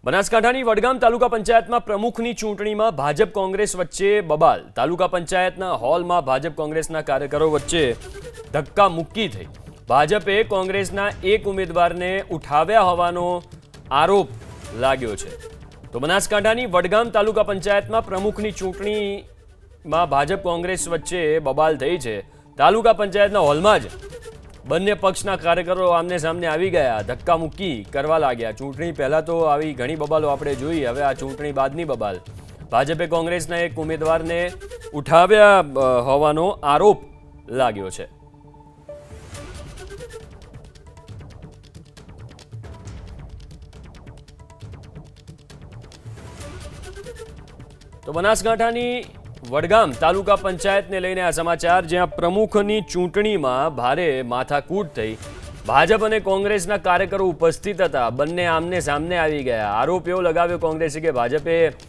બનાસકાંઠાની વડગામ તાલુકા પંચાયતમાં પ્રમુખની ચૂંટણીમાં ભાજપ કોંગ્રેસ વચ્ચે બબાલ। તાલુકા પંચાયતના હોલમાં ભાજપ કોંગ્રેસના કાર્યકરો વચ્ચે ધક્કા મુક્કી થઈ। ભાજપે કોંગ્રેસના એક ઉમેદવારને ઉઠાવ્યા હોવાનો આરોપ લાગ્યો છે। તો બનાસકાંઠાની વડગામ તાલુકા પંચાયતમાં પ્રમુખની ચૂંટણીમાં ભાજપ કોંગ્રેસ વચ્ચે બબાલ થઈ છે। તાલુકા પંચાયતના હોલમાં જ બંને પક્ષના કાર્યકરો આમને સામને આવી ગયા, ધક્કા મુક્કી કરવા લાગ્યા। ચૂંટણી પહેલા તો આવી ઘણી બબાલો આપણે જોઈ, હવે આ ચૂંટણી બાદની બબાલ। ભાજપે કોંગ્રેસના એક ઉમેદવારને ઉઠાવ્યા હોવાનો આરોપ લાગ્યો છે। તો બનાસકાંઠાની વડગામ તાલુકા પંચાયતને લઈને આ સમાચાર, જ્યાં પ્રમુખની ચૂંટણીમાં ભારે માથાકૂટ થઈ। ભાજપ અને કોંગ્રેસના કાર્યકરો ઉપસ્થિત હતા, બંને આમને સામને આવી ગયા। આરોપ એવો લગાવ્યો કોંગ્રેસે કે ભાજપે